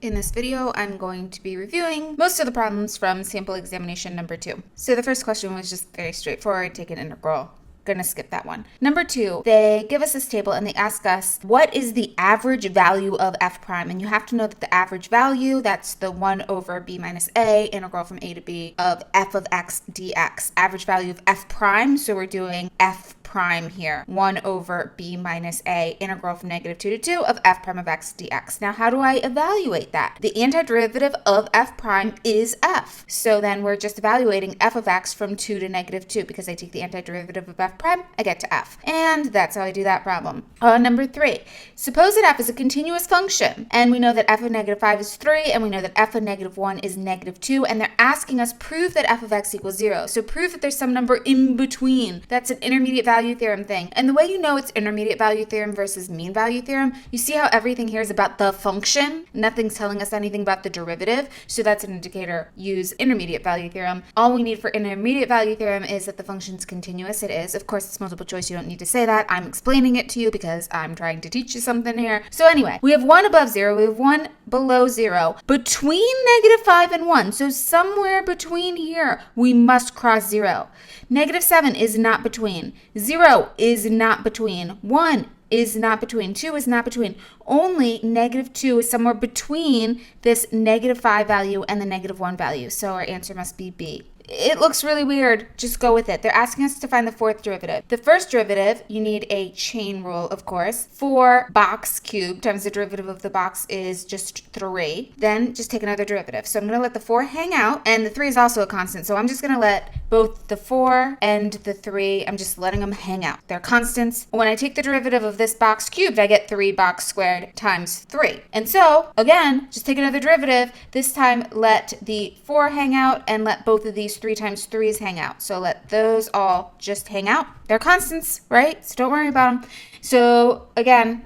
In this video, I'm going to be reviewing most of the problems from sample examination number 2. So the first question was just very straightforward, take an integral. Gonna skip that one. Number 2, they give us this table and they ask us, what is the average value of f prime? And you have to know that the average value, that's the 1 over b minus a, integral from a to b of f of x dx. Average value of f prime, so we're doing f prime here, 1 over b minus a, integral from -2 to 2 of f prime of x dx. Now, how do I evaluate that? The antiderivative of f prime is f. So then we're just evaluating f of x from 2 to -2 because I take the antiderivative of f prime, I get to f. And that's how I do that problem. Number 3, suppose that f is a continuous function, and we know that f of -5 is 3, and we know that f of -1 is -2, and they're asking us prove that f of x equals 0. So prove that there's some number in between. That's an intermediate value theorem thing. And the way you know it's intermediate value theorem versus mean value theorem, you see how everything here is about the function? Nothing's telling us anything about the derivative, so that's an indicator. Use intermediate value theorem. All we need for intermediate value theorem is that the function's continuous. It is. Of course, it's multiple choice. You don't need to say that. I'm explaining it to you because I'm trying to teach you something here. So anyway, we have 1 above 0. We have 1 below 0. Between -5 and 1, so somewhere between here, we must cross 0. -7 is not between. 0 is not between. 1 is not between. 2 is not between. Only -2 is somewhere between this -5 value and the -1 value. So our answer must be B. It looks really weird. Just go with it. They're asking us to find the fourth derivative. The first derivative, you need a chain rule, of course. 4 box cubed times the derivative of the box is just 3. Then just take another derivative. So I'm going to let the 4 hang out, and the 3 is also a constant. So I'm just going to let both the 4 and the 3, I'm just letting them hang out. They're constants. When I take the derivative of this box cubed, I get 3 box squared times 3. And so, again, just take another derivative. This time, let the 4 hang out and let both of these 3 times 3's hang out. So let those all just hang out. They're constants, right? So don't worry about them. So again,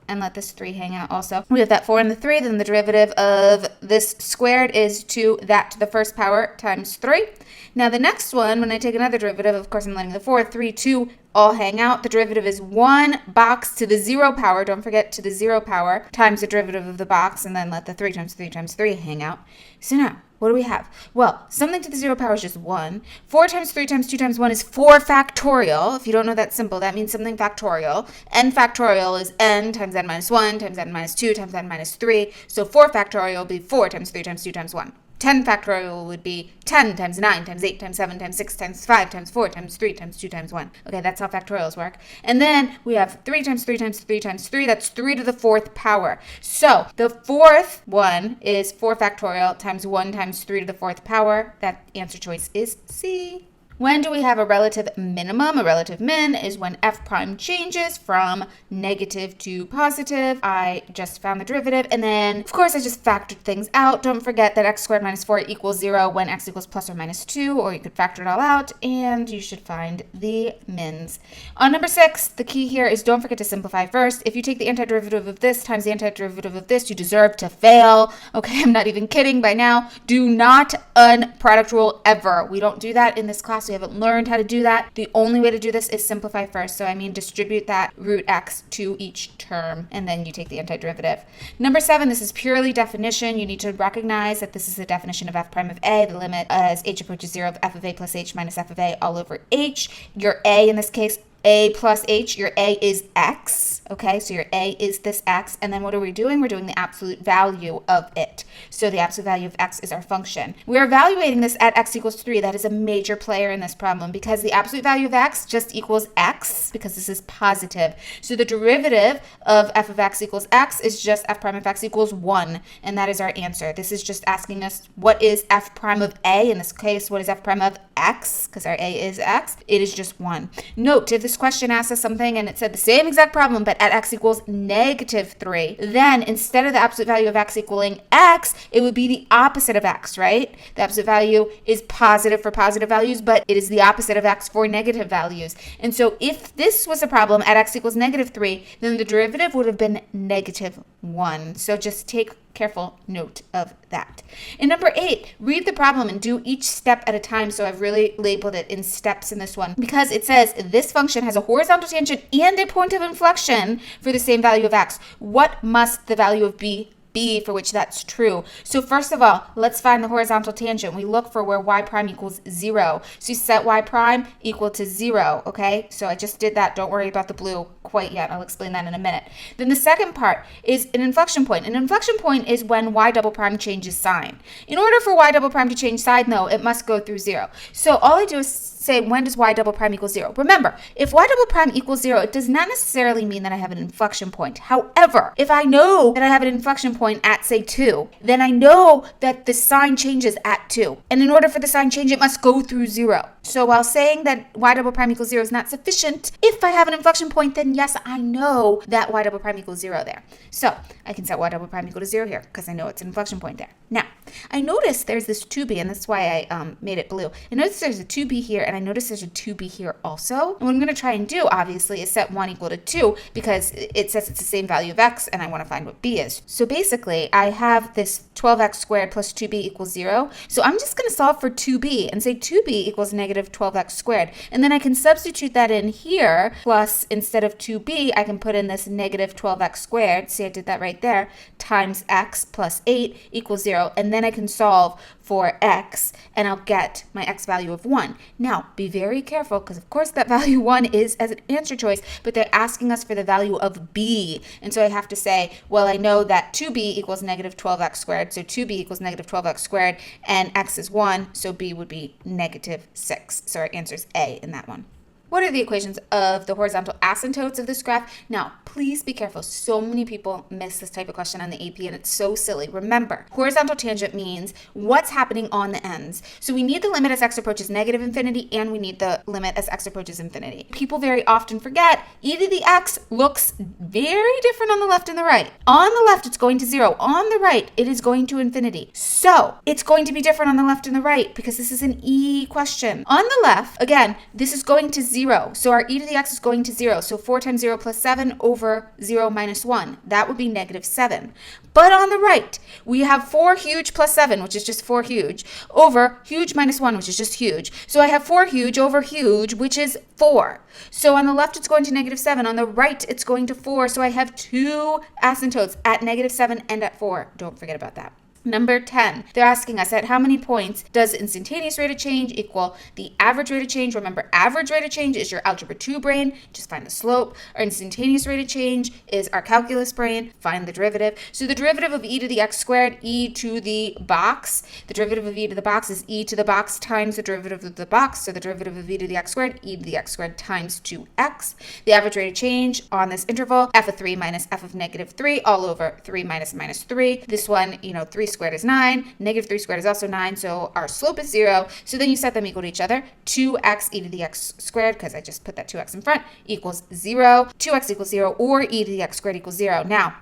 and let this 3 hang out also. We have that 4 and the 3, then the derivative of this squared is 2 that to the first power times 3. Now the next one, when I take another derivative, of course I'm letting the 4, 3, 2 all hang out. The derivative is 1 box to the 0 power, don't forget to the 0 power, times the derivative of the box, and then let the 3 times 3 times 3 hang out. So now, what do we have? Well, something to the 0 power is just 1. 4 times 3 times 2 times 1 is 4 factorial. If you don't know that symbol, that means something factorial. N factorial is n times n minus 1 times n minus 2 times n minus 3. So 4 factorial will be 4 times 3 times 2 times 1. 10 factorial would be 10 times 9 times 8 times 7 times 6 times 5 times 4 times 3 times 2 times 1. Okay, that's how factorials work. And then we have 3 times 3 times 3 times 3. That's 3 to the 4th power. So the fourth one is 4 factorial times 1 times 3 to the 4th power. That answer choice is C. When do we have a relative minimum? A relative min is when f prime changes from negative to positive. I just found the derivative, and then, of course, I just factored things out. Don't forget that x squared minus 4 equals 0 when x equals plus or minus 2, or you could factor it all out, and you should find the mins. On number 6, the key here is don't forget to simplify first. If you take the antiderivative of this times the antiderivative of this, you deserve to fail. Okay, I'm not even kidding by now. Do not unproduct rule ever. We don't do that in this class. We haven't learned how to do that. The only way to do this is simplify first. So I mean distribute that root x to each term, and then you take the antiderivative. Number 7, this is purely definition. You need to recognize that this is the definition of f prime of a, the limit as h approaches 0 of f of a plus h minus f of a all over h. Your a in this case, a plus h, your a is x, okay? So your a is this x, and then what are we doing? We're doing the absolute value of it. So the absolute value of x is our function. We're evaluating this at x equals 3. That is a major player in this problem because the absolute value of x just equals x because this is positive. So the derivative of f of x equals x is just f prime of x equals 1, and that is our answer. This is just asking us what is f prime of a. In this case, what is f prime of x? Because our a is x. It is just 1. Note, if this question asked us something and it said the same exact problem but at x equals -3, then instead of the absolute value of x equaling x, it would be the opposite of x, right? The absolute value is positive for positive values, but it is the opposite of x for negative values. And so if this was a problem at x equals -3, then the derivative would have been -1. So just take careful note of that. In number 8, read the problem and do each step at a time. So I've really labeled it in steps in this one because it says this function has a horizontal tangent and a point of inflection for the same value of x. What must the value of b B for which that's true. So first of all, let's find the horizontal tangent. We look for where y prime equals 0. So you set y prime equal to 0, okay? So I just did that. Don't worry about the blue quite yet. I'll explain that in a minute. Then the second part is an inflection point. An inflection point is when y double prime changes sign. In order for y double prime to change sign, though, it must go through 0. So all I do is say, when does y double prime equal 0? Remember, if y double prime equals 0, it does not necessarily mean that I have an inflection point. However, if I know that I have an inflection point at, say, 2, then I know that the sign changes at 2. And in order for the sign change, it must go through 0. So while saying that y double prime equals 0 is not sufficient, if I have an inflection point, then yes, I know that y double prime equals 0 there. So I can set y double prime equal to 0 here because I know it's an inflection point there. Now, I notice there's this 2b, and that's why I made it blue. I notice there's a 2b here, and I notice there's a 2b here also. And what I'm going to try and do, obviously, is set 1 equal to 2 because it says it's the same value of x, and I want to find what b is. So basically, I have this 12x squared plus 2b equals 0. So I'm just going to solve for 2b and say 2b equals negative 12x squared. And then I can substitute that in here, plus instead of 2b, I can put in this negative 12x squared. See, I did that right there, times x plus 8 equals 0. And then I can solve for x, and I'll get my x value of 1. Now, be very careful, because of course that value 1 is as an answer choice, but they're asking us for the value of b. And so I have to say, well, I know that 2b equals negative 12x squared, so 2b equals negative 12x squared, and x is 1, so b would be negative 6. So our answer is A in that one. What are the equations of the horizontal asymptotes of this graph? Now, please be careful. So many people miss this type of question on the AP, and it's so silly. Remember, horizontal tangent means what's happening on the ends. So we need the limit as x approaches negative infinity, and we need the limit as x approaches infinity. People very often forget e to the x looks very different on the left and the right. On the left, it's going to 0. On the right, it is going to infinity. So it's going to be different on the left and the right because this is an E question. On the left, again, this is going to 0. So our e to the x is going to 0. So 4 times 0 plus 7 over 0 minus 1. That would be negative 7. But on the right, we have 4 huge plus 7, which is just 4 huge, over huge minus 1, which is just huge. So I have 4 huge over huge, which is 4. So on the left, it's going to negative 7. On the right, it's going to 4. So I have 2 asymptotes at negative 7 and at 4. Don't forget about that. Number 10, they're asking us at how many points does instantaneous rate of change equal the average rate of change? Remember, average rate of change is your algebra 2 brain. Just find the slope. Our instantaneous rate of change is our calculus brain. Find the derivative. So the derivative of e to the x squared, e to the box. The derivative of e to the box is e to the box times the derivative of the box. So the derivative of e to the x squared, e to the x squared times 2x. The average rate of change on this interval, f of 3 minus f of negative 3, all over 3 minus minus 3. This one, 3 squared is 9, negative 3 squared is also 9, so our slope is 0. So then you set them equal to each other. 2x e to the x squared, because I just put that 2x in front, equals 0. 2x equals 0, or e to the x squared equals 0. Now,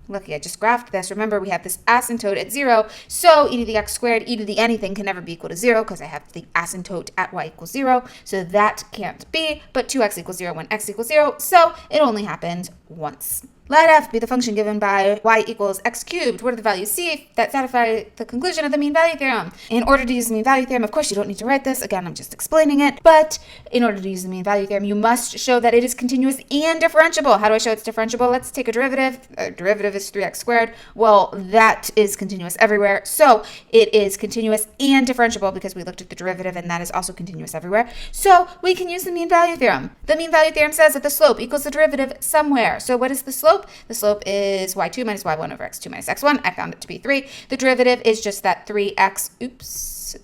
lucky I just graphed this. Remember, we have this asymptote at 0, so e to the x squared, e to the anything can never be equal to 0 because I have the asymptote at y equals 0, so that can't be, but 2x equals 0 when x equals 0, so it only happens once. Let f be the function given by y equals x cubed. What are the values c that satisfy the conclusion of the mean value theorem? In order to use the mean value theorem, of course, you don't need to write this. Again, I'm just explaining it. But in order to use the mean value theorem, you must show that it is continuous and differentiable. How do I show it's differentiable? Let's take a derivative. A derivative is 3x squared. Well, that is continuous everywhere. So it is continuous and differentiable because we looked at the derivative, and that is also continuous everywhere. So we can use the mean value theorem. The mean value theorem says that the slope equals the derivative somewhere. So what is the slope? The slope is y2 minus y1 over x2 minus x1. I found it to be 3. The derivative is just that 3x,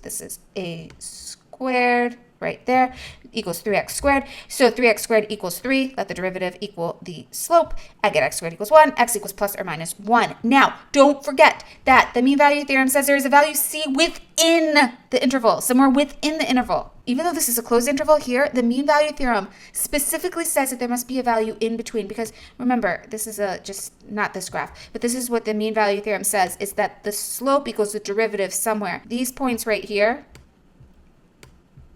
this is a squared right there, equals 3x squared. So 3x squared equals 3. Let the derivative equal the slope. I get x squared equals 1. X equals plus or minus 1. Now, don't forget that the mean value theorem says there is a value c within the interval, somewhere within the interval. Even though this is a closed interval here, the mean value theorem specifically says that there must be a value in between, because remember, this is just not this graph, but this is what the mean value theorem says, is that the slope equals the derivative somewhere. These points right here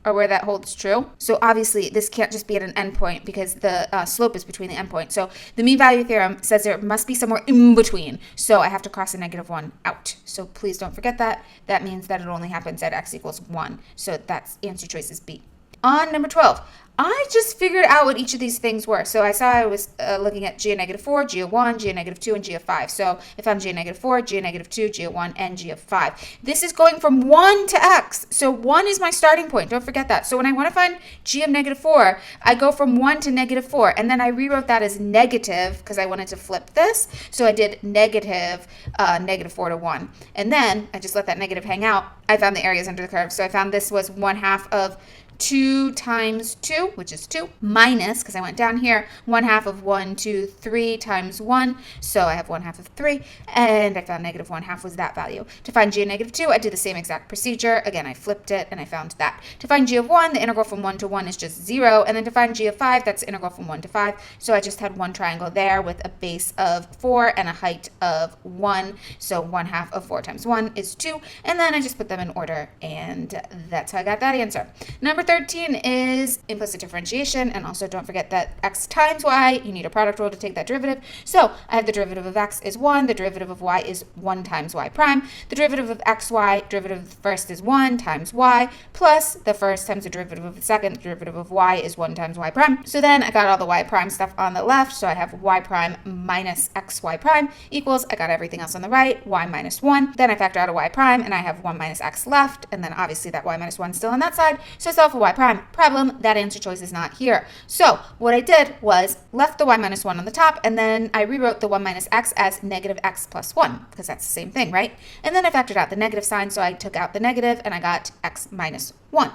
are where that holds true. So obviously this can't just be at an endpoint because the slope is between the endpoint. So the mean value theorem says there must be somewhere in between. So I have to cross a negative 1 out. So please don't forget that. That means that it only happens at x equals 1. So that's answer choice is B. On number 12, I just figured out what each of these things were. So I saw I was looking at g of negative 4, g of 1, g of negative 2, and g of 5. So I found g of negative 4, g of negative 2, g of 1, and g of 5. This is going from 1 to x. So 1 is my starting point. Don't forget that. So when I want to find g of negative 4, I go from 1 to negative 4. And then I rewrote that as negative because I wanted to flip this. So I did negative 4 to 1. And then I just let that negative hang out. I found the areas under the curve. So I found this was 1/2 of 2 times 2, which is 2, minus, because I went down here, 1/2 of 1, 2, 3 times 1, so I have 1/2 of 3, and I found negative 1/2 was that value. To find g of negative 2, I did the same exact procedure. Again, I flipped it, and I found that. To find g of 1, the integral from 1 to 1 is just 0, and then to find g of 5, that's the integral from 1 to 5, so I just had one triangle there with a base of 4 and a height of 1, so 1/2 of 4 times 1 is 2, and then I just put them in order, and that's how I got that answer. Number 13 is implicit differentiation, and also don't forget that x times y, you need a product rule to take that derivative. So I have the derivative of x is 1, the derivative of y is 1 times y prime, the derivative of xy, derivative of the first is 1 times y, plus the first times the derivative of the second, the derivative of y is 1 times y prime. So then I got all the y prime stuff on the left, so I have y prime minus xy prime equals, I got everything else on the right, y minus 1, then I factor out a y prime, and I have 1 minus x left, and then obviously that y minus 1 still on that side, so I solve for y prime. Problem, that answer choice is not here. So what I did was left the y minus 1 on the top, and then I rewrote the 1 minus x as negative x plus 1, because that's the same thing, right? And then I factored out the negative sign, so I took out the negative, and I got x minus 1.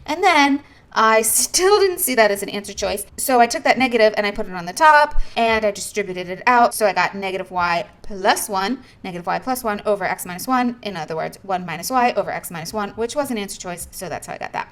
And then I still didn't see that as an answer choice, so I took that negative and I put it on the top, and I distributed it out, so I got negative y plus 1, negative y plus 1 over x minus 1, in other words, 1 minus y over x minus 1, which was an answer choice, so that's how I got that.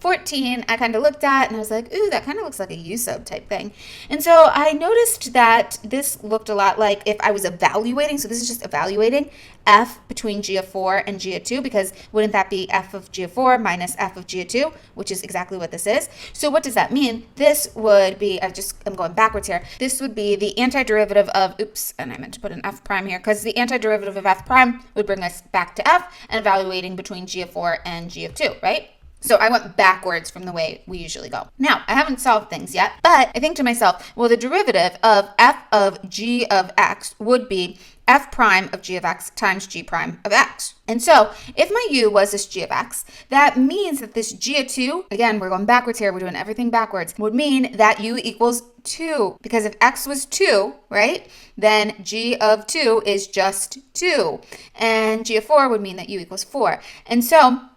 14, I kind of looked at and I was like, ooh, that kind of looks like a U sub type thing. And so I noticed that this looked a lot like if I was evaluating, so this is just evaluating f between g of 4 and g of 2, because wouldn't that be f of g of 4 minus f of g of 2, which is exactly what this is. So what does that mean? This would be, I'm going backwards here, this would be the antiderivative of, oops, and I meant to put an f prime here, because the antiderivative of f prime would bring us back to f, and evaluating between g of 4 and g of 2, right? So I went backwards from the way we usually go. Now, I haven't solved things yet, but I think to myself, well, the derivative of f of g of x would be f prime of g of x times g prime of x. And so if my u was this g of x, that means that this g of 2, again, we're going backwards here, we're doing everything backwards, would mean that u equals 2. Because if x was 2, right, then g of 2 is just 2. And g of 4 would mean that u equals 4. And so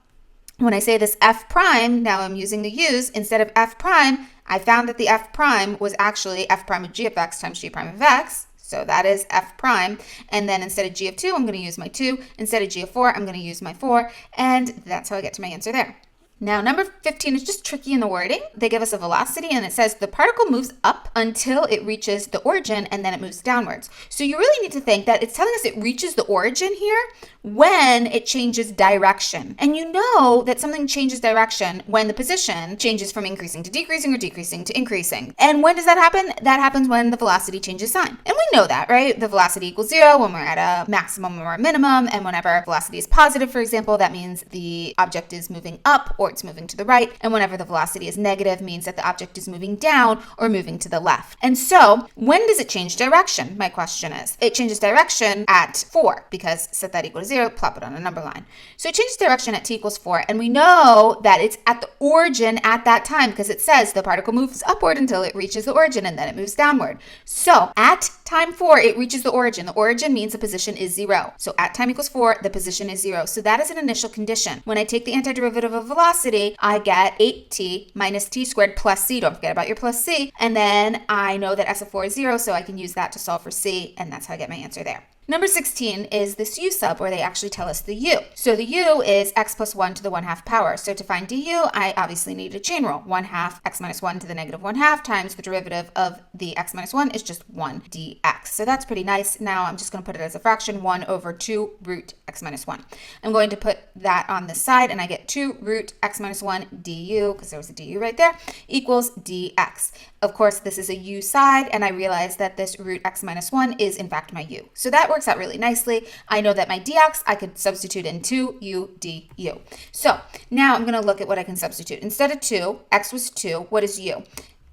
when I say this f prime, now I'm using the u's, instead of f prime, I found that the f prime was actually f prime of g of x times g prime of x. So that is f prime. And then instead of g of 2, I'm going to use my 2. Instead of g of 4, I'm going to use my 4. And that's how I get to my answer there. Now, number 15 is just tricky in the wording. They give us a velocity, and it says the particle moves up until it reaches the origin, and then it moves downwards. So you really need to think that it's telling us it reaches the origin here when it changes direction. And you know that something changes direction when the position changes from increasing to decreasing or decreasing to increasing. And when does that happen? That happens when the velocity changes sign. And we know that, right? The velocity equals 0 when we're at a maximum or a minimum, and whenever velocity is positive, for example, that means the object is moving up or it's moving to the right, and whenever the velocity is negative means that the object is moving down or moving to the left. And so when does it change direction? My question is, it changes direction at 4, because set that equal to 0, plop it on a number line. So it changes direction at t equals 4, and we know that it's at the origin at that time, because it says the particle moves upward until it reaches the origin, and then it moves downward. So at time 4, it reaches the origin. The origin means the position is 0. So at time equals 4, the position is 0. So that is an initial condition. When I take the antiderivative of velocity, I get 8t minus t squared plus c. Don't forget about your plus c. And then I know that s of 4 is 0, so I can use that to solve for c, and that's how I get my answer there. Number 16 is this u sub, where they actually tell us the u. So the u is x plus 1 to the 1/2 power. So to find du, I obviously need a chain rule. 1/2 x minus 1 to the negative 1/2 times the derivative of the x minus 1 is just 1 dx. So that's pretty nice. Now I'm just going to put it as a fraction, 1 over 2 root x minus 1. I'm going to put that on the side, and I get 2 root x minus 1 du, because there was a du right there, equals dx. Of course, this is a u side, and I realize that this root x minus 1 is in fact my u. So that works out really nicely. I know that my dx, I could substitute in 2u du. So now I'm going to look at what I can substitute. Instead of 2, x was 2, what is u?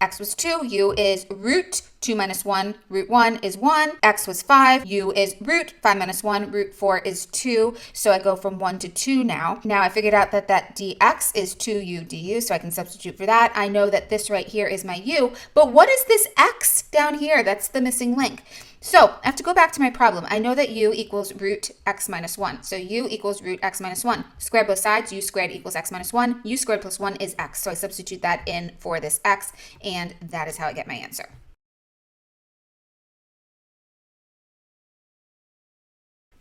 X was 2, u is root 2 minus 1, root 1 is 1. X was 5, u is root 5 minus 1, root 4 is 2. So I go from 1 to 2 now. Now I figured out that dx is 2u du, so I can substitute for that. I know that this right here is my u, but what is this x down here? That's the missing link. So I have to go back to my problem. I know that u equals root x minus 1. So u equals root x minus 1. Square both sides, u squared equals x minus 1. U squared plus 1 is x. So I substitute that in for this x, and that is how I get my answer.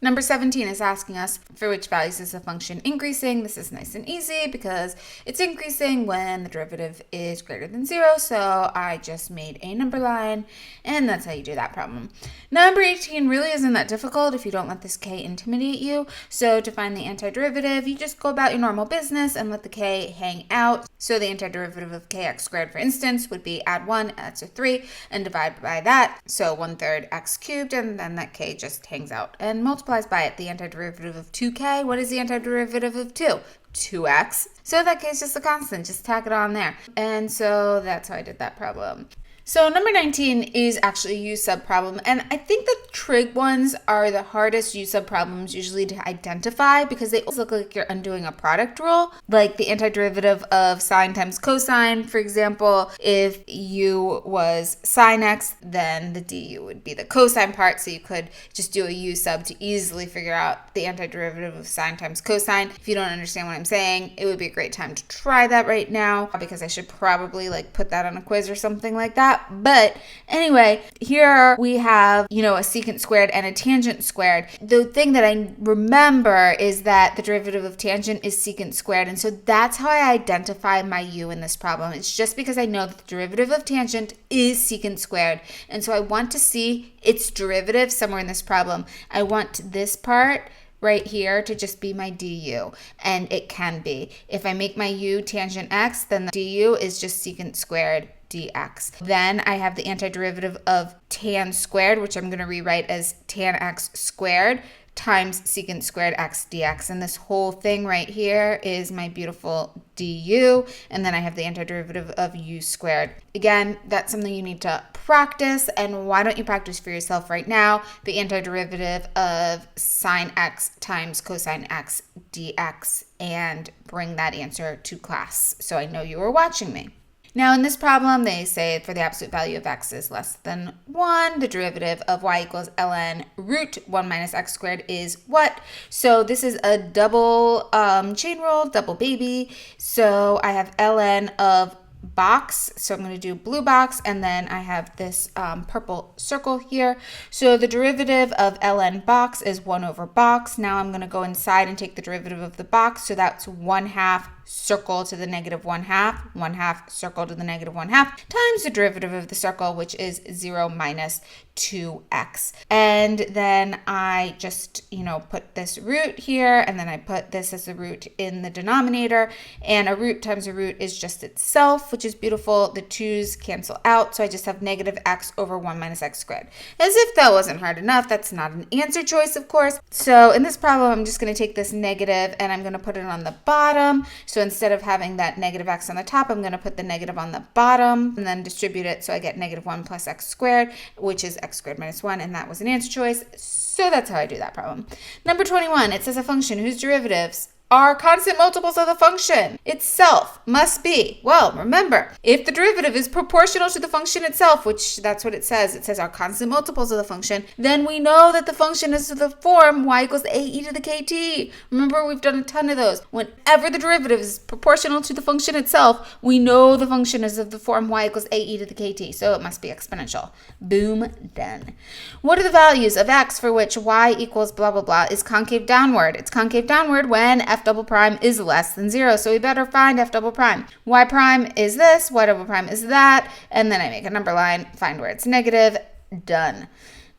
Number 17 is asking us for which values is the function increasing. This is nice and easy because it's increasing when the derivative is greater than 0. So I just made a number line, and that's how you do that problem. Number 18 really isn't that difficult if you don't let this k intimidate you. So to find the antiderivative, you just go about your normal business and let the k hang out. So the antiderivative of kx squared, for instance, would be add 1, that's a 3, and divide by that. So 1/3 x cubed, and then that k just hangs out and multiplies by it. The antiderivative of 2k, what is the antiderivative of 2? 2x. So that k is just a constant, just tack it on there. And so that's how I did that problem. So number 19 is actually a u-sub problem, and I think the trig ones are the hardest u-sub problems usually to identify because they look like you're undoing a product rule, like the antiderivative of sine times cosine, for example. If u was sine x, then the du would be the cosine part, so you could just do a u-sub to easily figure out the antiderivative of sine times cosine. If you don't understand what I'm saying, it would be a great time to try that right now because I should probably put that on a quiz or something like that. But anyway, here we have, a secant squared and a tangent squared. The thing that I remember is that the derivative of tangent is secant squared. And so that's how I identify my u in this problem. It's just because I know that the derivative of tangent is secant squared. And so I want to see its derivative somewhere in this problem. I want this part right here to just be my du, and it can be. If I make my u tangent x, then the du is just secant squared dx. Then I have the antiderivative of tan squared, which I'm going to rewrite as tan x squared times secant squared x dx. And this whole thing right here is my beautiful du. And then I have the antiderivative of u squared. Again, that's something you need to practice. And why don't you practice for yourself right now? The antiderivative of sine x times cosine x dx, and bring that answer to class so I know you were watching me. Now in this problem, they say for the absolute value of x is less than 1, the derivative of y equals ln root 1 minus x squared is what? So this is a double chain rule, double baby. So I have ln of box, so I'm going to do blue box, and then I have this purple circle here. So the derivative of ln box is 1 over box. Now I'm going to go inside and take the derivative of the box, so that's 1/2 circle to the negative 1/2, 1/2 circle to the negative 1/2, times the derivative of the circle, which is 0 minus 2x. And then I just, put this root here, and then I put this as a root in the denominator, and a root times a root is just itself, which is beautiful. The 2's cancel out, so I just have negative x over 1 minus x squared. As if that wasn't hard enough, that's not an answer choice, of course. So in this problem, I'm just going to take this negative, and I'm going to put it on the bottom. So instead of having that negative x on the top, I'm going to put the negative on the bottom, and then distribute it, so I get negative 1 plus x squared, which is x squared minus 1, and that was an answer choice. So that's how I do that problem. Number 21, it says a function whose derivatives are constant multiples of the function itself must be. Well, remember, if the derivative is proportional to the function itself, which that's what it says our constant multiples of the function, then we know that the function is of the form y equals ae to the kt. Remember, we've done a ton of those. Whenever the derivative is proportional to the function itself, we know the function is of the form y equals ae to the kt, so it must be exponential. Boom, done. What are the values of x for which y equals blah, blah, blah is concave downward? It's concave downward when f double prime is less than 0. So we better find f double prime. Y prime is this, y double prime is that, and then I make a number line, find where it's negative, done.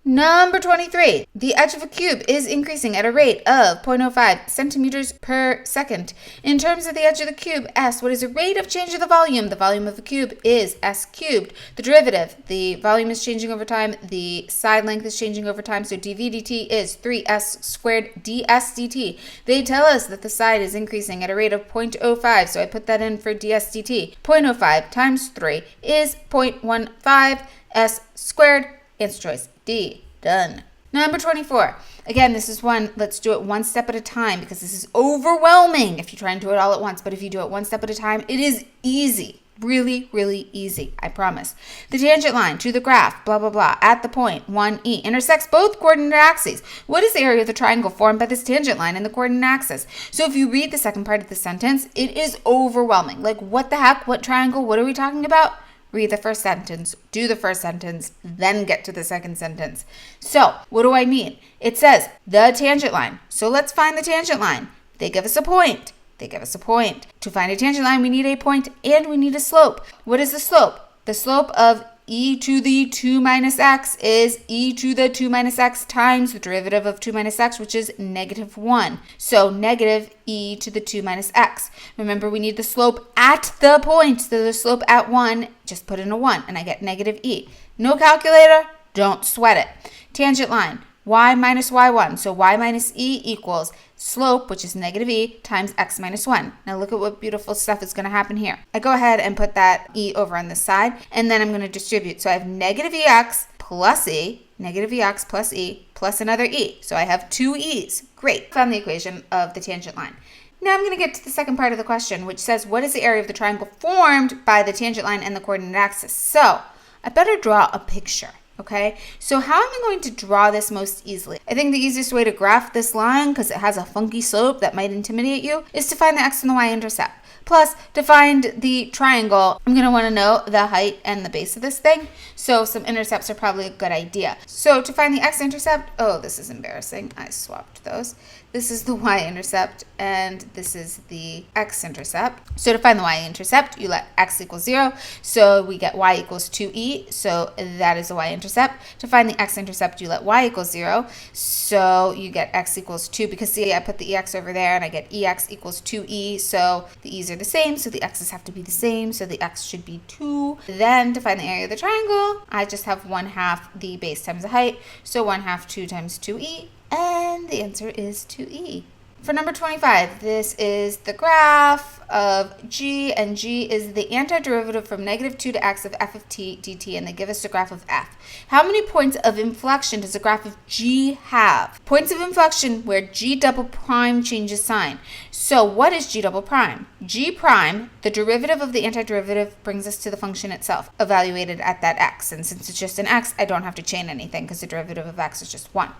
Number 23, the edge of a cube is increasing at a rate of 0.05 centimeters per second. In terms of the edge of the cube, S, what is the rate of change of the volume? The volume of a cube is S cubed. The derivative, the volume is changing over time, the side length is changing over time, so dv dt is 3s squared ds dt. They tell us that the side is increasing at a rate of 0.05, so I put that in for ds dt. 0.05 times 3 is 0.15 s squared. Answer choice D. Done. Number 24. Again, this is one, let's do it one step at a time because this is overwhelming if you try and do it all at once. But if you do it one step at a time, it is easy. Really, really easy, I promise. The tangent line to the graph, blah, blah, blah, at the point 1e intersects both coordinate axes. What is the area of the triangle formed by this tangent line and the coordinate axis? So if you read the second part of the sentence, it is overwhelming. Like, what the heck? What triangle? What are we talking about? Read the first sentence, do the first sentence, then get to the second sentence. So, what do I mean? It says the tangent line. So let's find the tangent line. They give us a point. To find a tangent line, we need a point and we need a slope. What is the slope? The slope of e to the 2 minus x is e to the 2 minus x times the derivative of 2 minus x, which is negative 1. So negative e to the 2 minus x. Remember, we need the slope at the point. So the slope at 1, just put in a 1, and I get negative e. No calculator? Don't sweat it. Tangent line, y minus y1. So y minus e equals slope, which is negative e, times x minus 1. Now look at what beautiful stuff is going to happen here. I go ahead and put that e over on this side, and then I'm going to distribute. So I have negative ex plus e, negative ex plus e, plus another e. So I have two e's. Great. Found the equation of the tangent line. Now I'm going to get to the second part of the question, which says, what is the area of the triangle formed by the tangent line and the coordinate axis? So I better draw a picture. Okay, so how am I going to draw this most easily? I think the easiest way to graph this line, because it has a funky slope that might intimidate you, is to find the x and the y-intercept. Plus, to find the triangle, I'm going to want to know the height and the base of this thing. So some intercepts are probably a good idea. So to find the x-intercept, oh, this is embarrassing. I swapped those. This is the y-intercept, and this is the x-intercept. So to find the y-intercept, you let x equals 0. So we get y equals 2e. So that is the y-intercept. To find the x-intercept, you let y equals 0. So you get x equals 2. Because see, I put the ex over there, and I get ex equals 2e. So the e's are the same, so the x's have to be the same. So the x should be 2. Then to find the area of the triangle, I just have 1/2 the base times the height. So 1/2 2 times 2e. And the answer is 2e. For number 25, this is the graph of g, and g is the antiderivative from negative 2 to x of f of t dt, and they give us the graph of f. How many points of inflection does the graph of g have? Points of inflection where g double prime changes sign. So what is g double prime? G prime, the derivative of the antiderivative, brings us to the function itself, evaluated at that x. And since it's just an x, I don't have to chain anything because the derivative of x is just 1.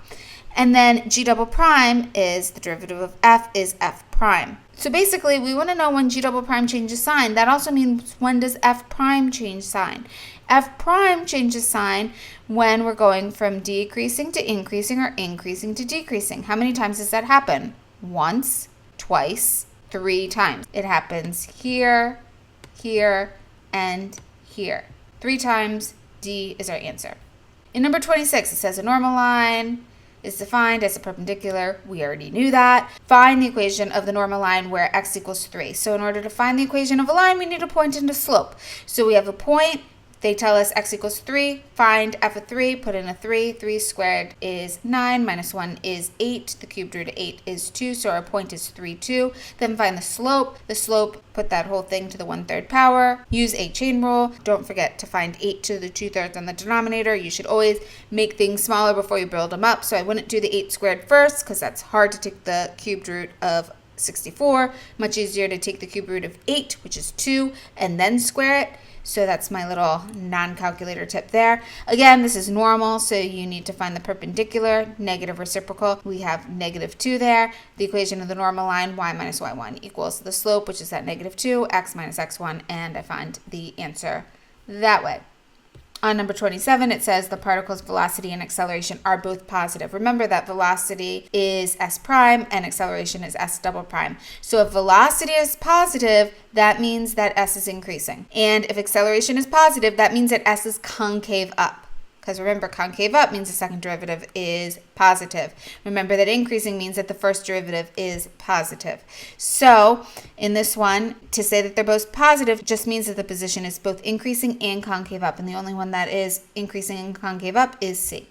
And then g double prime is the derivative of f is f prime. So basically, we want to know when g double prime changes sign. That also means when does f prime change sign? F prime changes sign when we're going from decreasing to increasing or increasing to decreasing. How many times does that happen? Once, twice, 3 times. It happens here, here, and here. 3 times, D is our answer. In number 26, it says a normal line is defined as a perpendicular. We already knew that. Find the equation of the normal line where x equals 3. So in order to find the equation of a line, we need a point and a slope. So we have a point. They tell us x equals 3. Find f of 3. Put in a 3. 3 squared is 9. Minus 1 is 8. The cubed root of 8 is 2. So our point is 3, 2. Then find the slope. The slope, put that whole thing to the 1/3 power. Use a chain rule. Don't forget to find 8 to the 2/3 on the denominator. You should always make things smaller before you build them up. So I wouldn't do the 8 squared first because that's hard to take the cubed root of 64. Much easier to take the cube root of 8, which is 2, and then square it. So that's my little non-calculator tip there. Again, this is normal, so you need to find the perpendicular, negative reciprocal. We have negative 2 there. The equation of the normal line, y minus y1 equals the slope, which is at negative 2, x minus x1, and I find the answer that way. On number 27, it says the particle's velocity and acceleration are both positive. Remember that velocity is s prime and acceleration is s double prime. So if velocity is positive, that means that s is increasing. And if acceleration is positive, that means that s is concave up. because remember, concave up means the second derivative is positive. Remember that increasing means that the first derivative is positive. So in this one, to say that they're both positive just means that the position is both increasing and concave up, and the only one that is increasing and concave up is C.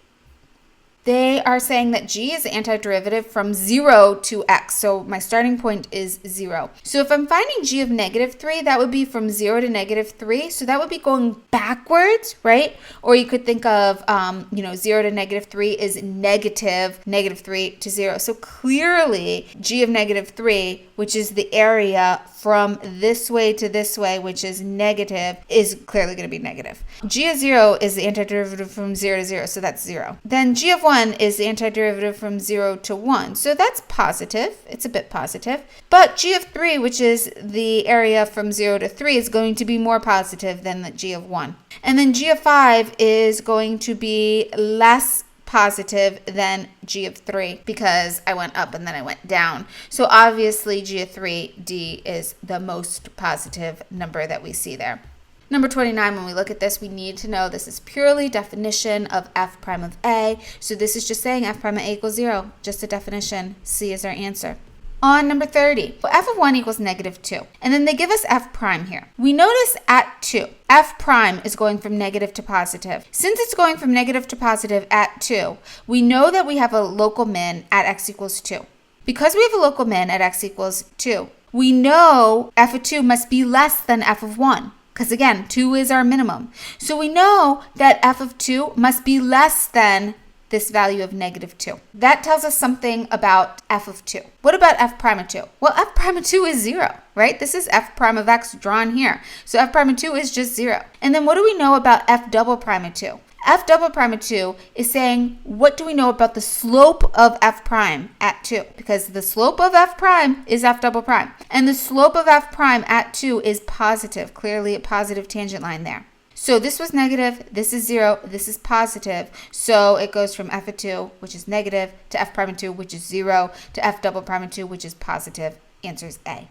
They are saying that g is the antiderivative from 0 to x. So my starting point is 0. So if I'm finding g of -3, that would be from 0 to -3. So that would be going backwards, right? Or you could think of, 0 to -3 is -3 to 0. So clearly g of -3, which is the area from this way to this way, which is negative, is clearly going to be negative. G of 0 is the antiderivative from 0 to 0, so that's 0. Then g of 1 is the antiderivative from 0 to 1, so that's positive. It's a bit positive. But g of 3, which is the area from 0 to 3, is going to be more positive than the g of 1. And then g of 5 is going to be less positive than g of 3 because I went up and then I went down. So obviously g of 3, d, is the most positive number that we see there. Number 29, when we look at this, we need to know this is purely definition of f prime of a. So this is just saying f prime of a equals 0, just a definition. C is our answer. On number 30, well, f of 1 equals -2. And then they give us f prime here. We notice at 2, f prime is going from negative to positive. Since it's going from negative to positive at 2, we know that we have a local min at x equals 2. Because we have a local min at x equals 2, we know f of 2 must be less than f of 1. Because again, 2 is our minimum. So we know that f of 2 must be less than this value of -2. That tells us something about f of 2. What about f prime of 2? Well, f prime of 2 is 0, right? This is f prime of x drawn here. So f prime of 2 is just 0. And then what do we know about f double prime of 2? F double prime of 2 is saying, what do we know about the slope of f prime at 2? Because the slope of f prime is f double prime. And the slope of f prime at 2 is positive, clearly a positive tangent line there. So this was negative, this is 0, this is positive. So it goes from f of 2, which is negative, to f prime of 2, which is 0, to f double prime of 2, which is positive. Answer is A.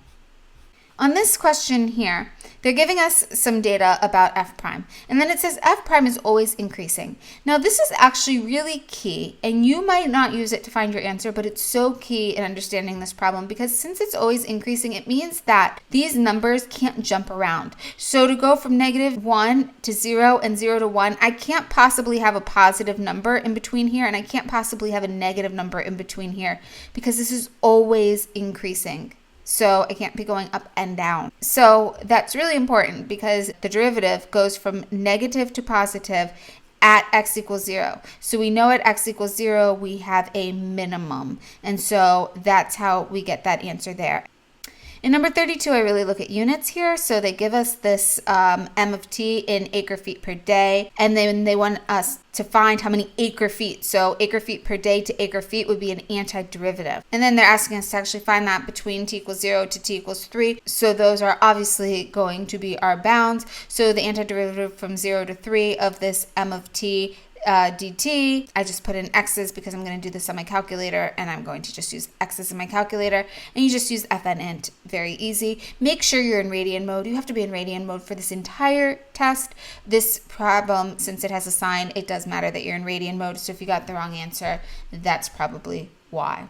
On this question here, they're giving us some data about f prime. And then it says f prime is always increasing. Now this is actually really key, and you might not use it to find your answer, but it's so key in understanding this problem because since it's always increasing, it means that these numbers can't jump around. So to go from -1 to 0 and 0 to 1, I can't possibly have a positive number in between here, and I can't possibly have a negative number in between here because this is always increasing. So I can't be going up and down. So that's really important because the derivative goes from negative to positive at x equals 0. So we know at x equals 0, we have a minimum. And so that's how we get that answer there. In number 32, I really look at units here. So they give us this m of t in acre feet per day, and then they want us to find how many acre feet. So acre feet per day to acre feet would be an antiderivative. And then they're asking us to actually find that between t equals 0 to t equals 3. So those are obviously going to be our bounds. So the antiderivative from 0 to 3 of this m of t dt, I just put in x's because I'm going to do this on my calculator, and I'm going to just use x's in my calculator, and you just use fn int. Very easy. Make sure you're in radian mode. You have to be in radian mode for this entire test. This problem, since it has a sign, it does matter that you're in radian mode, so if you got the wrong answer, that's probably why.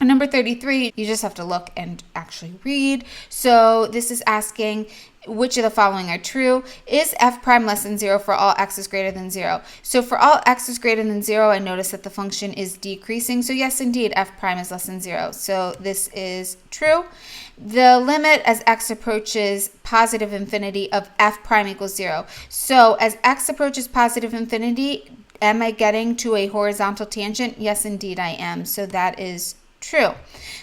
Number 33, you just have to look and actually read. So this is asking, which of the following are true? Is f prime less than 0 for all x is greater than 0? So for all x is greater than 0, I notice that the function is decreasing. So yes, indeed, f prime is less than 0. So this is true. The limit as x approaches positive infinity of f prime equals 0. So as x approaches positive infinity, am I getting to a horizontal tangent? Yes, indeed, I am. So that is true.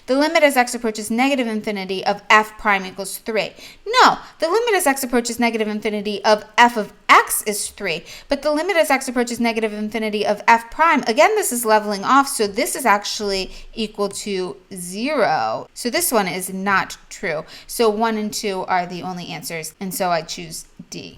The limit as x approaches negative infinity of f prime equals 3. No, the limit as x approaches negative infinity of f of x is 3. But the limit as x approaches negative infinity of f prime, again, this is leveling off, so this is actually equal to 0. So this one is not true. So 1 and 2 are the only answers, and so I choose D.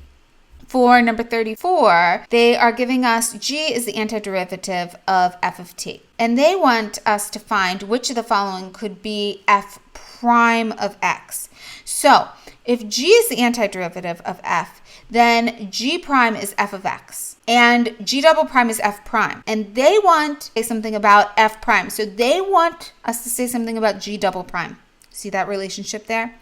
For number 34, they are giving us g is the antiderivative of f of t. And they want us to find which of the following could be f prime of x. So if g is the antiderivative of f, then G prime is f of x, and G double prime is f prime. And they want to say something about f prime. So they want us to say something about G double prime. See that relationship there?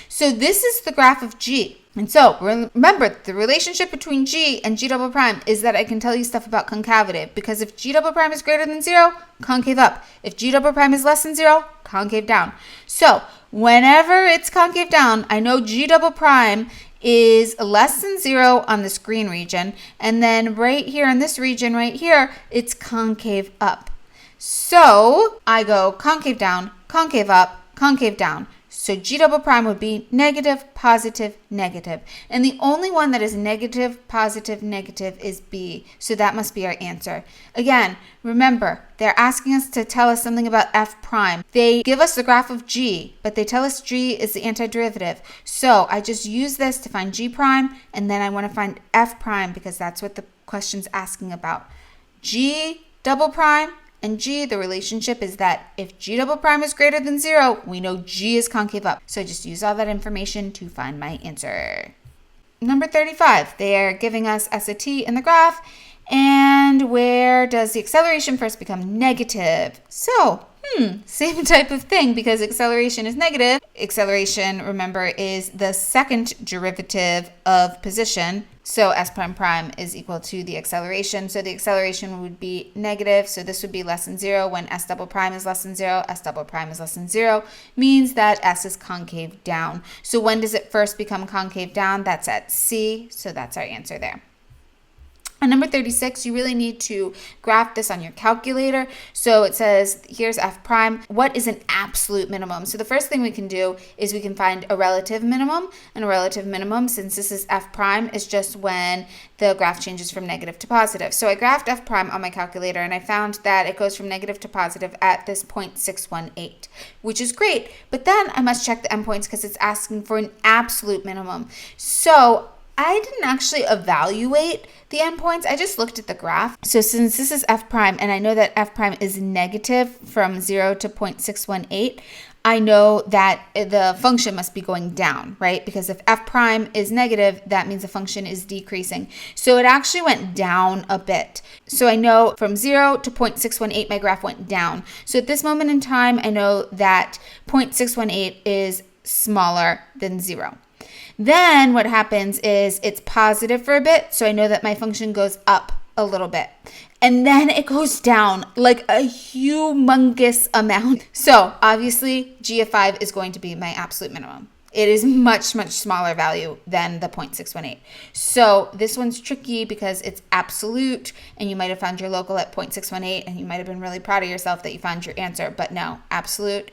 So this is the graph of G. And so remember, the relationship between G and G double prime is that I can tell you stuff about concavity, because if G double prime is greater than 0, concave up. If G double prime is less than 0, concave down. So whenever it's concave down, I know G double prime is less than 0 on this green region, and then right here in this region right here, it's concave up. So I go concave down, concave up, concave down. So G double prime would be negative, positive, negative. And the only one that is negative, positive, negative is B. So that must be our answer. Again, remember, they're asking us to tell us something about f prime. They give us the graph of G, but they tell us G is the antiderivative. So I just use this to find G prime, and then I want to find f prime because that's what the question's asking about. G double prime and G, the relationship is that if G double prime is greater than 0, we know G is concave up. So I just use all that information to find my answer. Number 35, they are giving us S of t in the graph. And where does the acceleration first become negative? So, same type of thing, because acceleration is negative. Acceleration, remember, is the second derivative of position. So s prime prime is equal to the acceleration. So the acceleration would be negative. So this would be less than 0. When s double prime is less than 0, s double prime is less than 0, means that s is concave down. So when does it first become concave down? That's at C. So that's our answer there. On number 36, you really need to graph this on your calculator. So it says, here's f prime. What is an absolute minimum? So the first thing we can do is we can find a relative minimum. And a relative minimum, since this is f prime, is just when the graph changes from negative to positive. So I graphed f prime on my calculator, and I found that it goes from negative to positive at this 0.618, which is great. But then I must check the endpoints because it's asking for an absolute minimum. So I didn't actually evaluate the endpoints. I just looked at the graph. So since this is f prime, and I know that f prime is negative from 0 to 0.618, I know that the function must be going down, right? Because if f prime is negative, that means the function is decreasing. So it actually went down a bit. So I know from 0 to 0.618, my graph went down. So at this moment in time, I know that 0.618 is smaller than 0. Then what happens is it's positive for a bit, so I know that my function goes up a little bit. And then it goes down like a humongous amount. So obviously, G of 5 is going to be my absolute minimum. It is much, much smaller value than the 0.618. So this one's tricky because it's absolute, and you might have found your local at 0.618, and you might have been really proud of yourself that you found your answer. But no, absolute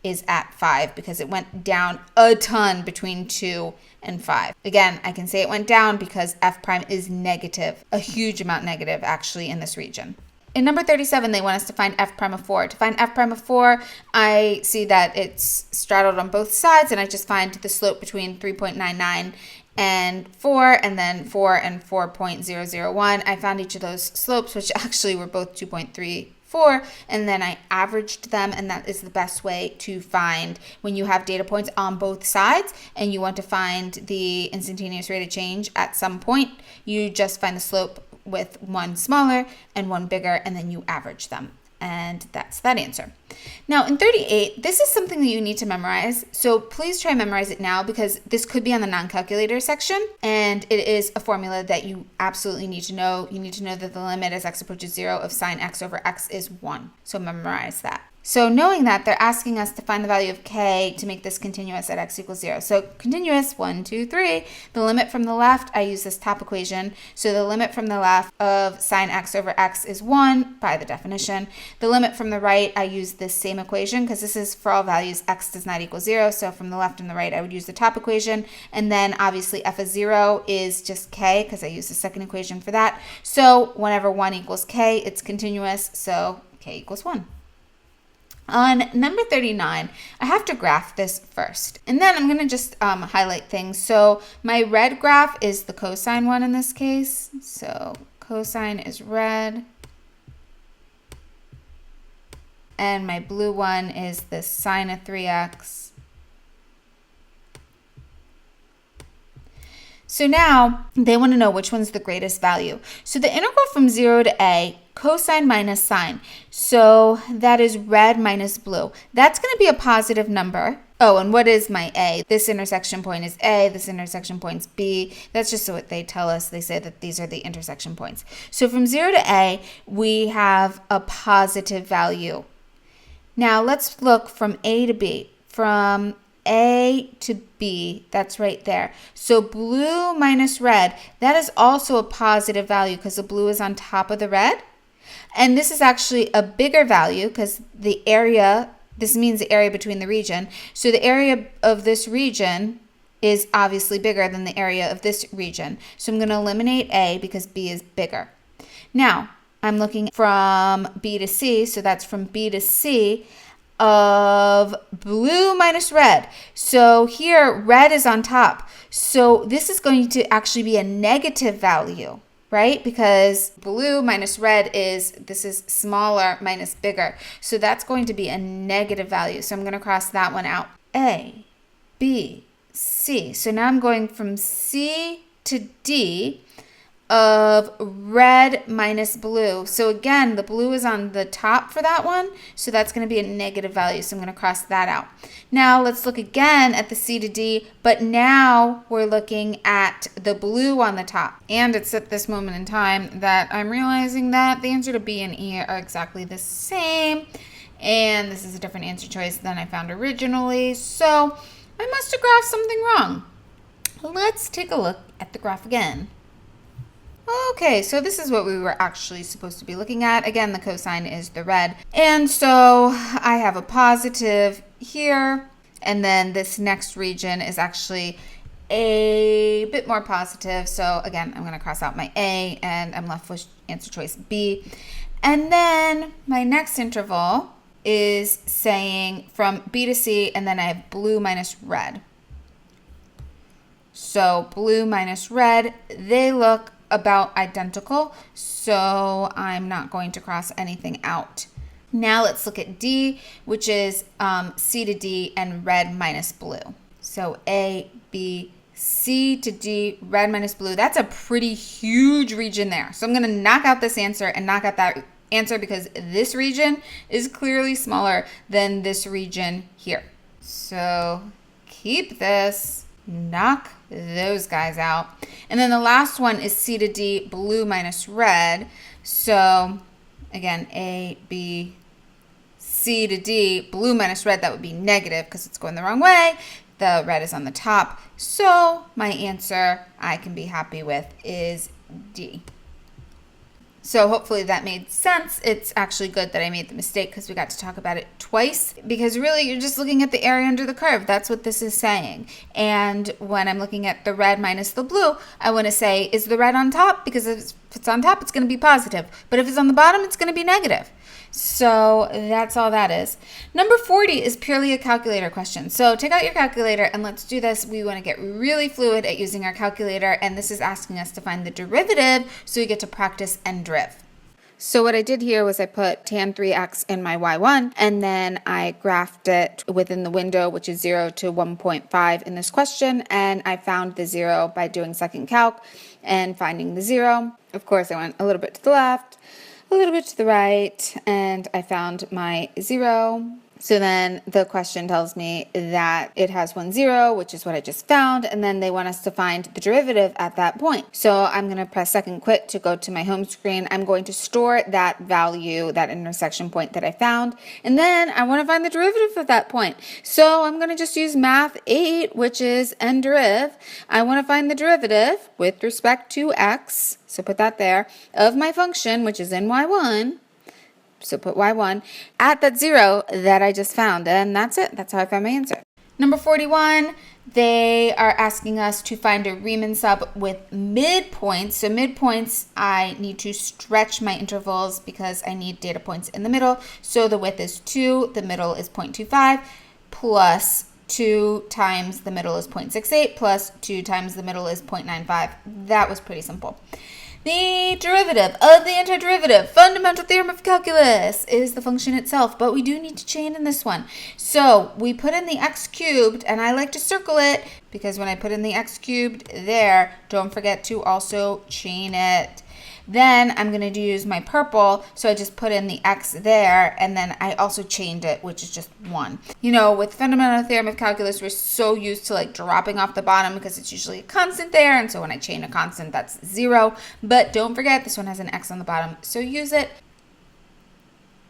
is at 5 because it went down a ton between 2 and 5. Again, I can say it went down because f prime is negative, a huge amount negative actually in this region. In number 37, they want us to find f prime of 4. To find f prime of 4, I see that it's straddled on both sides, and I just find the slope between 3.99 and 4, and then 4 and 4.001. I found each of those slopes, which actually were both 2.34, and then I averaged them, and that is the best way to find when you have data points on both sides and you want to find the instantaneous rate of change at some point. You just find the slope with one smaller and one bigger, and then you average them. And that's that answer. Now in 38, this is something that you need to memorize. So please try and memorize it now because this could be on the non-calculator section. And it is a formula that you absolutely need to know. You need to know that the limit as x approaches 0 of sine x over x is 1. So memorize that. So knowing that, they're asking us to find the value of k to make this continuous at x equals 0. So continuous, 1, 2, 3. The limit from the left, I use this top equation. So the limit from the left of sine x over x is 1 by the definition. The limit from the right, I use this same equation because this is for all values x does not equal 0. So from the left and the right, I would use the top equation. And then obviously f of 0 is just k because I use the second equation for that. So whenever 1 equals k, it's continuous. So k equals 1. On number 39, I have to graph this first, and then I'm going to just highlight things. So my red graph is the cosine one in this case. So cosine is red, and my blue one is the sine of 3x. So now they want to know which one's the greatest value. So the integral from 0 to a, cosine minus sine. So that is red minus blue. That's going to be a positive number. Oh, and what is my a? This intersection point is a, this intersection point is b. That's just what they tell us. They say that these are the intersection points. So from 0 to a, we have a positive value. Now let's look from a to b. From A to B, that's right there. So blue minus red, that is also a positive value because the blue is on top of the red. And this is actually a bigger value because the area, this means the area between the region. So the area of this region is obviously bigger than the area of this region. So I'm going to eliminate A because B is bigger. Now, I'm looking from B to C, so that's from B to C of blue minus red. So here, red is on top. So this is going to actually be a negative value, right? Because blue minus red this is smaller minus bigger. So that's going to be a negative value. So I'm going to cross that one out. A, B, C. So now I'm going from C to D of red minus blue. So again, the blue is on the top for that one. So that's going to be a negative value. So I'm going to cross that out. Now let's look again at the C to D, but now we're looking at the blue on the top. And it's at this moment in time that I'm realizing that the answer to B and E are exactly the same. And this is a different answer choice than I found originally. So I must have graphed something wrong. Let's take a look at the graph again. Okay, so this is what we were actually supposed to be looking at. Again, the cosine is the red. And so I have a positive here, and then this next region is actually a bit more positive. So again, I'm going to cross out my A, and I'm left with answer choice B. And then my next interval is saying from B to C, and then I have blue minus red. So blue minus red, they look about identical, so I'm not going to cross anything out. Now let's look at D, which is C to D and red minus blue. So A, B, C to D, red minus blue. That's a pretty huge region there. So I'm going to knock out this answer and knock out that answer because this region is clearly smaller than this region here. So keep this, knock those guys out. And then the last one is C to D, blue minus red. So again, A, B, C to D, blue minus red, that would be negative because it's going the wrong way. The red is on the top. So my answer I can be happy with is D. So hopefully that made sense. It's actually good that I made the mistake because we got to talk about it twice, because really you're just looking at the area under the curve. That's what this is saying. And when I'm looking at the red minus the blue, I want to say, is the red on top? Because if it's on top, it's going to be positive. But if it's on the bottom, it's going to be negative. So that's all that is. Number 40 is purely a calculator question. So take out your calculator and let's do this. We want to get really fluid at using our calculator, and this is asking us to find the derivative so we get to practice and deriv. So what I did here was I put tan 3x in my y1, and then I graphed it within the window, which is 0 to 1.5 in this question, and I found the 0 by doing second calc and finding the 0. Of course, I went a little bit to the left, a little bit to the right, and I found my 0. So then the question tells me that it has 1, 0, which is what I just found, and then they want us to find the derivative at that point. So I'm going to press second quit to go to my home screen. I'm going to store that value, that intersection point that I found, and then I want to find the derivative of that point. So I'm going to just use math 8, which is nderiv. I want to find the derivative with respect to x, so put that there, of my function, which is in y1. So put y1 at that 0 that I just found, and that's it. That's how I found my answer. Number 41, they are asking us to find a Riemann sub with midpoints. So midpoints, I need to stretch my intervals because I need data points in the middle. So the width is 2, the middle is 0.25, plus 2 times the middle is 0.68, plus 2 times the middle is 0.95. That was pretty simple. The derivative of the antiderivative, fundamental theorem of calculus, is the function itself, but we do need to chain in this one. So we put in the x cubed, and I like to circle it because when I put in the x cubed there, don't forget to also chain it. Then I'm going to use my purple, so I just put in the x there, and then I also chained it, which is just 1. You know, with fundamental theorem of calculus, we're so used to like dropping off the bottom because it's usually a constant there, and so when I chain a constant, that's 0. But don't forget, this one has an x on the bottom, so use it.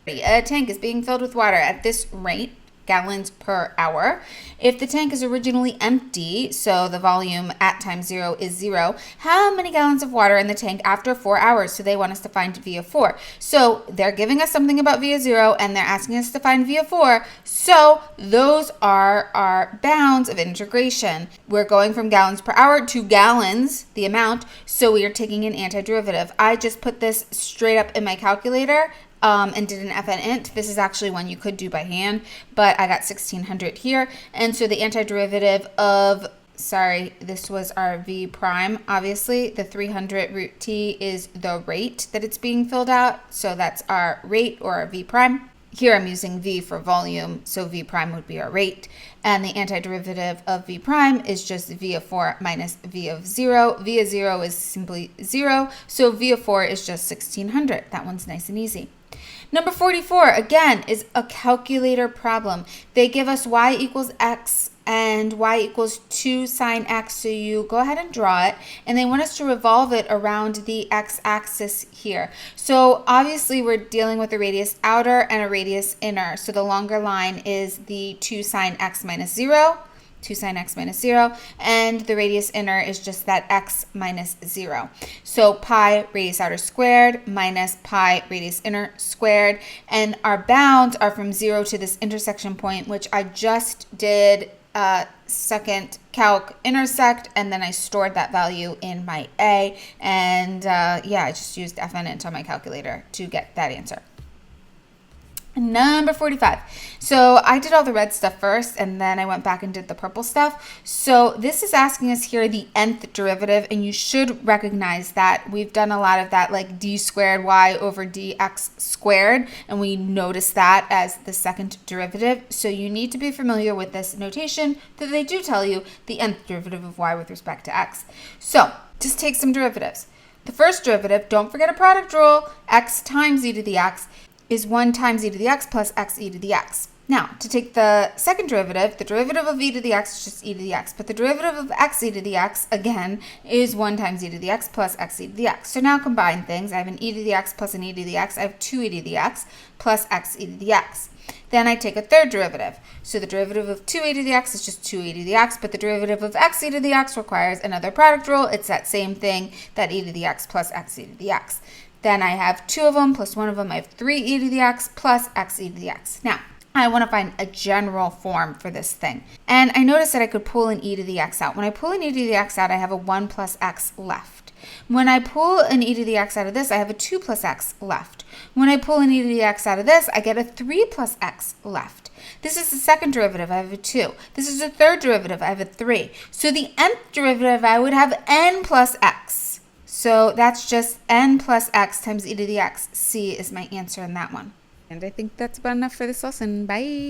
A tank is being filled with water at this rate, gallons per hour. If the tank is originally empty, so the volume at time 0 is 0, how many gallons of water in the tank after 4 hours? So they want us to find V of 4. So they're giving us something about V of 0, and they're asking us to find V of 4. So those are our bounds of integration. We're going from gallons per hour to gallons, the amount, so we are taking an antiderivative. I just put this straight up in my calculator and did an FN int. This is actually one you could do by hand, but I got 1600 here. And so the antiderivative of, this was our V prime, obviously. The 300 root t is the rate that it's being filled out. So that's our rate, or our V prime. Here I'm using V for volume, so V prime would be our rate. And the antiderivative of V prime is just V of 4 minus V of 0. V of 0 is simply 0, so V of 4 is just 1600. That one's nice and easy. Number 44, again, is a calculator problem. They give us y equals x and y equals 2 sine x, so you go ahead and draw it, and they want us to revolve it around the x-axis here. So obviously we're dealing with a radius outer and a radius inner, so the longer line is the 2 sine x minus 0, 2 sine x minus 0, and the radius inner is just that x minus 0. So pi radius outer squared minus pi radius inner squared, and our bounds are from 0 to this intersection point, which I just did second calc intersect, and then I stored that value in my A, and I just used FN int on my calculator to get that answer. Number 45. So I did all the red stuff first, and then I went back and did the purple stuff. So this is asking us here the nth derivative, and you should recognize that we've done a lot of that, like d squared y over dx squared, and we notice that as the second derivative. So you need to be familiar with this notation that they do tell you the nth derivative of y with respect to x. So just take some derivatives. The first derivative, don't forget a product rule, x times e to the x, is 1 times e to the x plus x e to the x. Now, to take the second derivative, the derivative of e to the x is just e to the x, but the derivative of x e to the x, again, is 1 times e to the x plus x e to the x. So now combine things. I have an e to the x plus an e to the x. I have 2 e to the x plus x e to the x. Then I take a third derivative. So the derivative of 2e to the x is just 2e to the x, but the derivative of x e to the x requires another product rule. It's that same thing, that e to the x plus x e to the x. Then I have 2 of them plus 1 of them. I have 3e to the x plus x e to the x. Now, I want to find a general form for this thing. And I noticed that I could pull an e to the x out. When I pull an e to the x out, I have a 1 plus x left. When I pull an e to the x out of this, I have a 2 plus x left. When I pull an e to the x out of this, I get a 3 plus x left. This is the second derivative, I have a 2. This is the third derivative, I have a 3. So the nth derivative, I would have n plus x. So that's just n plus x times e to the x. C is my answer in that one. And I think that's about enough for this lesson. Bye.